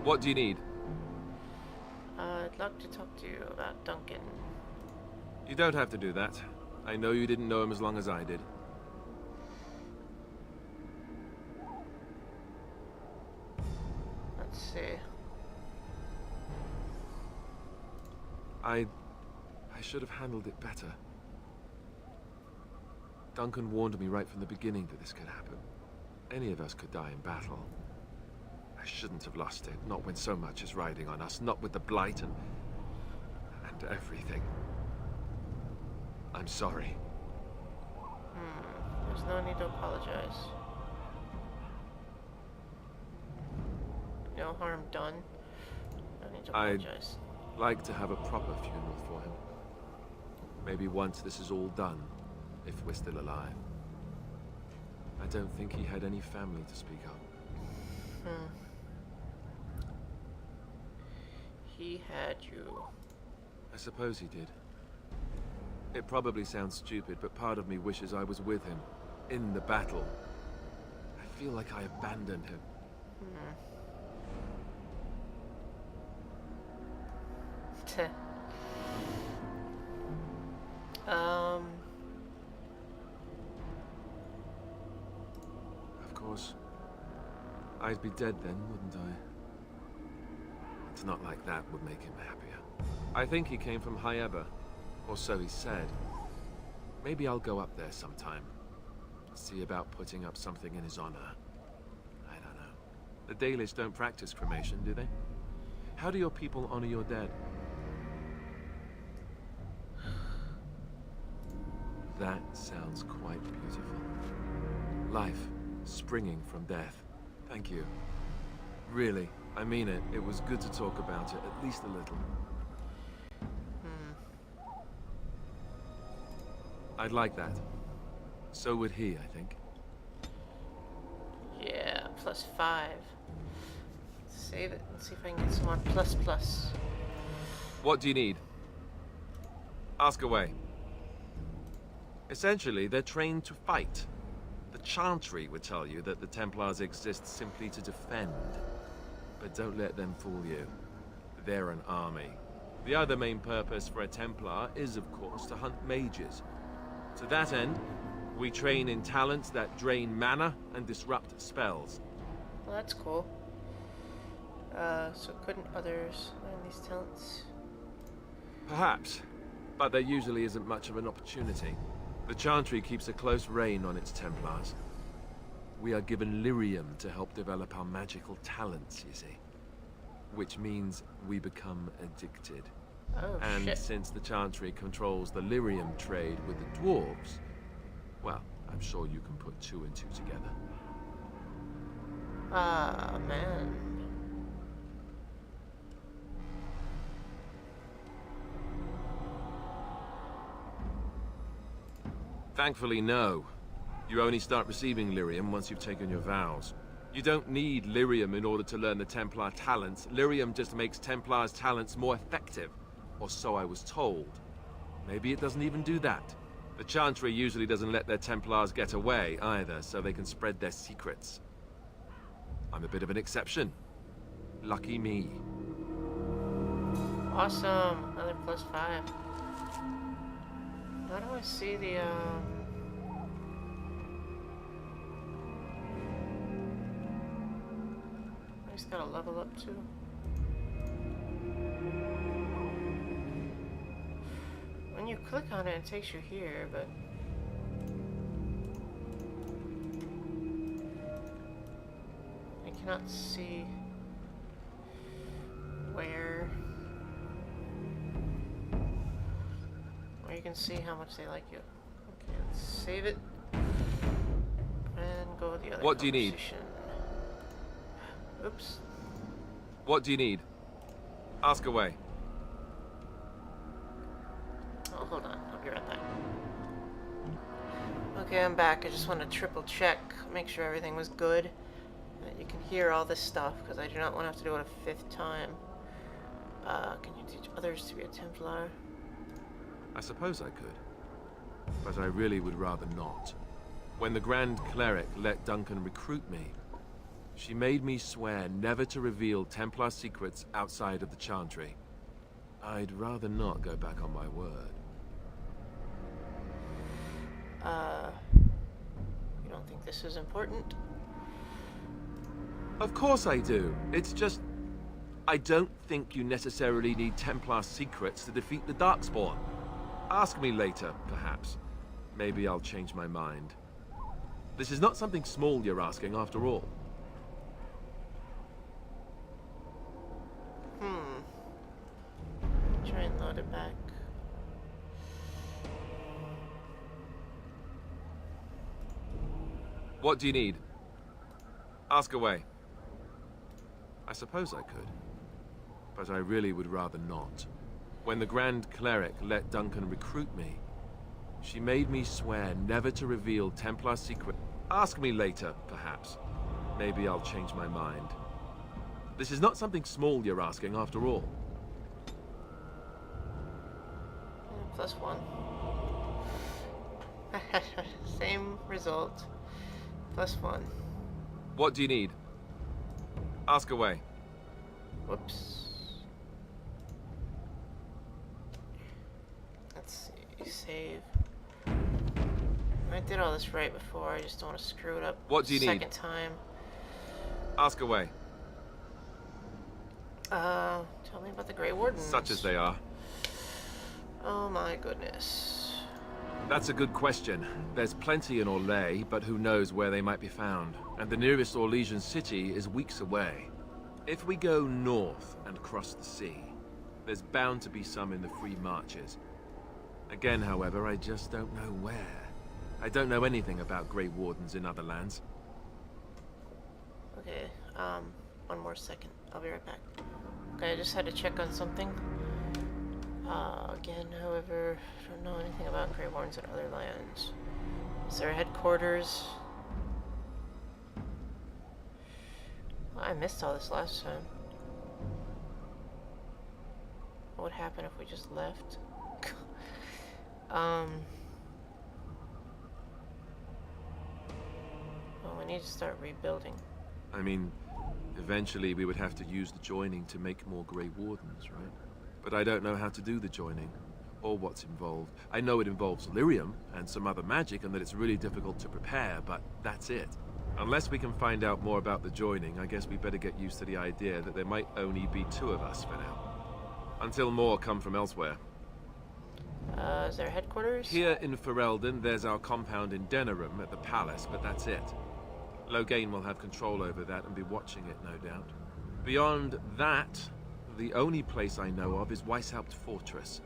What do you need? I'd like to talk to you about Duncan. You don't have to do that. I know you didn't know him as long as I did. Let's see. I should have handled it better. Duncan warned me right from the beginning that this could happen. Any of us could die in battle. I shouldn't have lost it, not when so much is riding on us, not with the Blight and everything. I'm sorry. There's no need to apologize. No harm done. No need to apologize. I'd like to have a proper funeral for him. Maybe once this is all done, if we're still alive. I don't think he had any family to speak of. He had you. I suppose he did. It probably sounds stupid, but part of me wishes I was with him, in the battle. I feel like I abandoned him. Of course, I'd be dead then, wouldn't I? It's not like that would make him happier. I think he came from Hyeva, or so he said. Maybe I'll go up there sometime. See about putting up something in his honor. I don't know. The Dalish don't practice cremation, do they? How do your people honor your dead? That sounds quite beautiful. Life springing from death. Thank you. Really, I mean it. It was good to talk about it, at least a little. I'd like that. So would he, I think. Yeah, +5. Save it and see if I can get some more ++. What do you need? Ask away. Essentially, they're trained to fight. The Chantry would tell you that the Templars exist simply to defend. But don't let them fool you. They're an army. The other main purpose for a Templar is, of course, to hunt mages. To that end, we train in talents that drain mana and disrupt spells. Well, that's cool. So couldn't others learn these talents? Perhaps, but there usually isn't much of an opportunity. The Chantry keeps a close rein on its Templars. We are given lyrium to help develop our magical talents, you see. Which means we become addicted. Oh, and shit. since the Chantry controls the lyrium trade with the dwarves, well, I'm sure you can put 2 and 2 together. Ah, man. Thankfully, no. You only start receiving lyrium once you've taken your vows. You don't need lyrium in order to learn the Templar talents. Lyrium just makes Templars' talents more effective. Or so I was told. Maybe it doesn't even do that. The Chantry usually doesn't let their Templars get away either, so they can spread their secrets. I'm a bit of an exception. Lucky me. Awesome. Another +5. How do I see the, I just gotta level up too. When you click on it, it takes you here, but I cannot see where you can see how much they like you. Okay, let's save it and go with the other. What do you need? Oops. What do you need? Ask away. Oh, hold on. I'll be right back. Okay, I'm back. I just want to triple check, make sure everything was good. That you can hear all this stuff, because I do not want to have to do it a 5th time. Can you teach others to be a Templar? I suppose I could. But I really would rather not. When the Grand Cleric let Duncan recruit me, She made me swear never to reveal Templar secrets outside of the Chantry. I'd rather not go back on my word. You don't think this is important? Of course I do. It's just... I don't think you necessarily need Templar secrets to defeat the Darkspawn. Ask me later, perhaps. Maybe I'll change my mind. This is not something small you're asking, after all. Try and load it back. What do you need? Ask away. I suppose I could. But I really would rather not. When the Grand Cleric let Duncan recruit me, she made me swear never to reveal Templar secret. Ask me later, perhaps. Maybe I'll change my mind. This is not something small you're asking, after all. +1. Same result. +1. What do you need? Ask away. Whoops. Let's see. Save. I did all this right before. I just don't want to screw it up. What do you need? Second time. Ask away. Tell me about the Grey Wardens. Such as they are. Oh my goodness. That's a good question. There's plenty in Orlais, but who knows where they might be found. And the nearest Orlesian city is weeks away. If we go north and cross the sea, there's bound to be some in the Free Marches. Again, however, I just don't know where. I don't know anything about Grey Wardens in other lands. Okay, one more second. I'll be right back. Okay, I just had to check on something. Again, however, I don't know anything about Grey Wardens in other lands. Is there a headquarters? Well, I missed all this last time. What would happen if we just left? Well, we need to start rebuilding. I mean, eventually we would have to use the joining to make more Grey Wardens, right? But I don't know how to do the joining, or what's involved. I know it involves lyrium and some other magic, and that it's really difficult to prepare, but that's it. Unless we can find out more about the joining, I guess we better get used to the idea that there might only be 2 of us for now. Until more come from elsewhere. Is there headquarters? Here in Ferelden, there's our compound in Denerim at the palace, but that's it. Loghain will have control over that and be watching it, no doubt. Beyond that, the only place I know of is Weishaupt Fortress.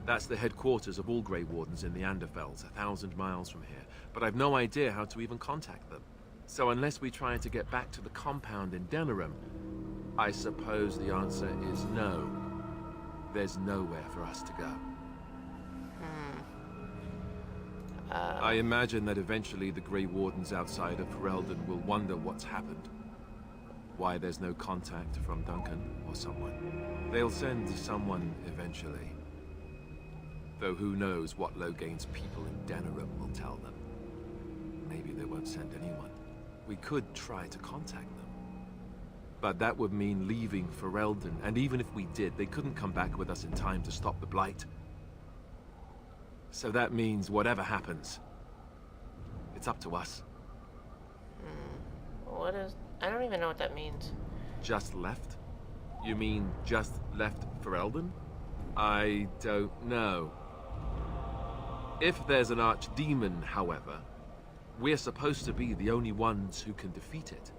That's the headquarters of all Grey Wardens in the Anderfells, 1,000 miles from here. But I've no idea how to even contact them. So unless we try to get back to the compound in Denerim, I suppose the answer is no. There's nowhere for us to go. I imagine that eventually the Grey Wardens outside of Ferelden will wonder what's happened. Why there's no contact from Duncan or someone. They'll send someone eventually. Though who knows what Loghain's people in Denerim will tell them. Maybe they won't send anyone. We could try to contact them. But that would mean leaving Ferelden, and even if we did, they couldn't come back with us in time to stop the Blight. So that means whatever happens, it's up to us. What is... I don't even know what that means. Just left? You mean just left Ferelden? I don't know. If there's an archdemon, however, we're supposed to be the only ones who can defeat it.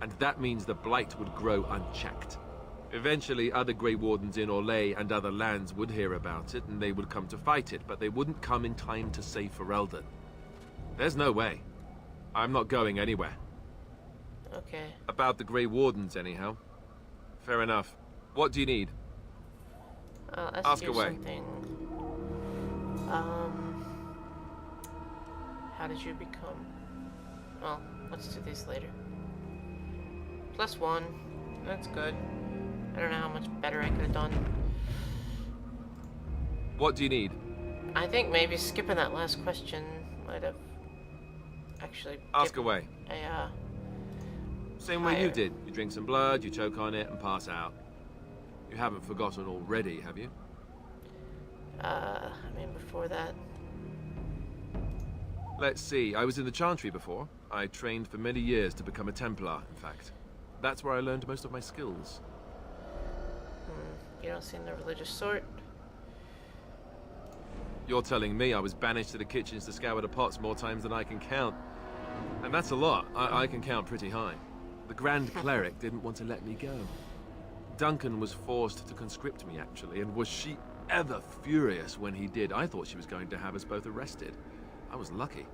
And that means the Blight would grow unchecked. Eventually, other Grey Wardens in Orlais and other lands would hear about it, and they would come to fight it, but they wouldn't come in time to save Ferelden. There's no way. I'm not going anywhere. Okay. About the Grey Wardens, anyhow. Fair enough. What do you need? Ask away. Something. How did you become... Well, let's do these later. +1. That's good. I don't know how much better I could have done. What do you need? I think maybe skipping that last question might have actually... Ask away. Same way you Fire. did. You drink some blood, you choke on it, and pass out. You haven't forgotten already, have you? I mean, before that. Let's see, I was in the Chantry before. I trained for many years to become a Templar, in fact. That's where I learned most of my skills. You don't seem the religious sort. You're telling me I was banished to the kitchens to scour the pots more times than I can count. And that's a lot. I can count pretty high. The Grand Cleric didn't want to let me go. Duncan was forced to conscript me, actually, and was she ever furious when he did. I thought she was going to have us both arrested. I was lucky.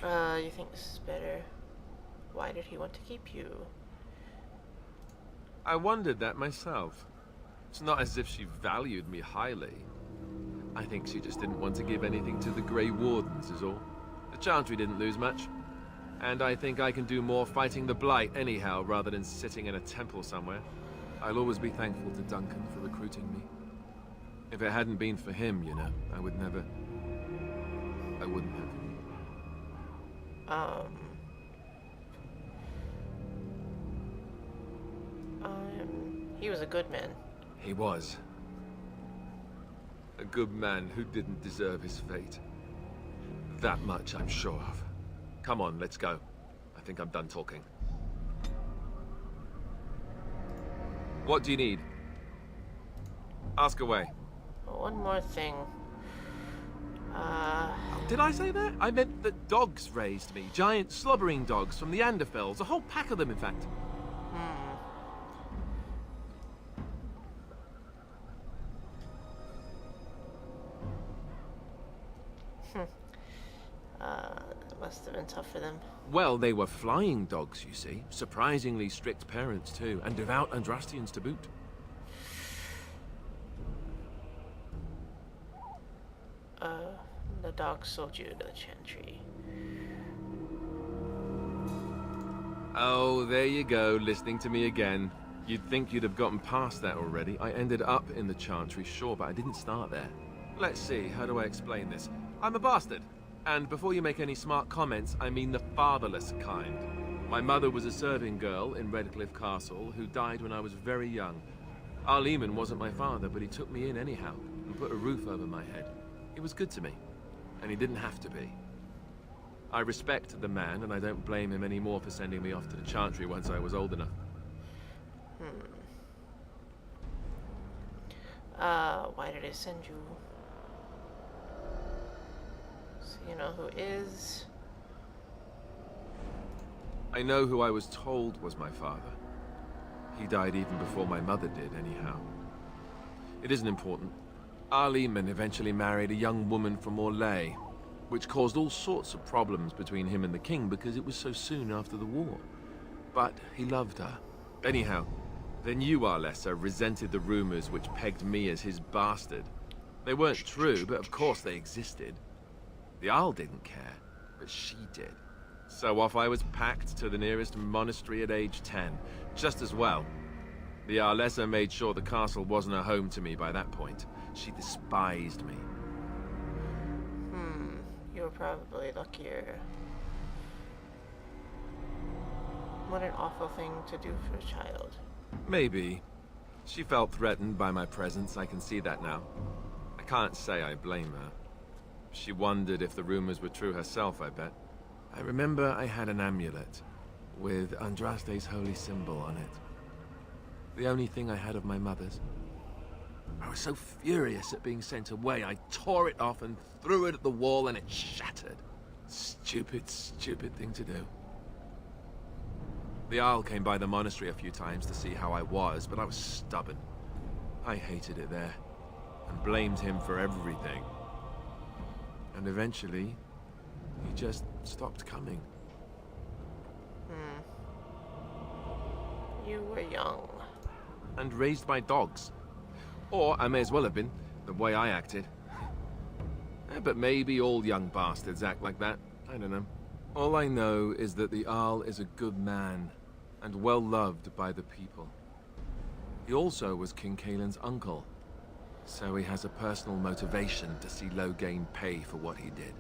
You think this is better? Why did he want to keep you? I wondered that myself. It's not as if she valued me highly. I think she just didn't want to give anything to the Grey Wardens, is all. The Chantry didn't lose much. And I think I can do more fighting the Blight anyhow, rather than sitting in a temple somewhere. I'll always be thankful to Duncan for recruiting me. If it hadn't been for him, you know, I wouldn't have. He was a good man. He was. A good man who didn't deserve his fate. That much I'm sure of. Come on, let's go. I think I'm done talking. What do you need? Ask away. One more thing. Did I say that? I meant that dogs raised me. Giant slobbering dogs from the Anderfells. A whole pack of them, in fact. Must have been tough for them. Well, they were flying dogs, you see. Surprisingly strict parents, too. And devout Andrastians to boot. The dog sold you to the Chantry. Oh, there you go, listening to me again. You'd think you'd have gotten past that already. I ended up in the Chantry, sure, but I didn't start there. Let's see, how do I explain this? I'm a bastard. And before you make any smart comments, I mean the fatherless kind. My mother was a serving girl in Redcliffe Castle who died when I was very young. Arleman wasn't my father, but he took me in anyhow and put a roof over my head. He was good to me, and he didn't have to be. I respect the man, and I don't blame him anymore for sending me off to the Chantry once I was old enough. Why did I send you? So you know who is? I know who I was told was my father. He died even before my mother did, anyhow. It isn't important. Arleman eventually married a young woman from Orlais, which caused all sorts of problems between him and the king because it was so soon after the war. But he loved her. Anyhow, the new Arlessa resented the rumors which pegged me as his bastard. They weren't true, but of course they existed. The Arl didn't care, but she did. So off I was packed to the nearest monastery at age 10, just as well. The Arlessa made sure the castle wasn't a home to me by that point. She despised me. You were probably luckier. What an awful thing to do for a child. Maybe. She felt threatened by my presence, I can see that now. I can't say I blame her. She wondered if the rumors were true herself, I bet. I remember I had an amulet with Andraste's holy symbol on it. The only thing I had of my mother's. I was so furious at being sent away, I tore it off and threw it at the wall and it shattered. Stupid, stupid thing to do. The Arl came by the monastery a few times to see how I was, but I was stubborn. I hated it there, and blamed him for everything. And eventually, he just stopped coming. You were young. And raised by dogs. Or I may as well have been, the way I acted. But maybe all young bastards act like that. I don't know. All I know is that the Arl is a good man, and well loved by the people. He also was King Cailan's uncle, so he has a personal motivation to see Loghain pay for what he did.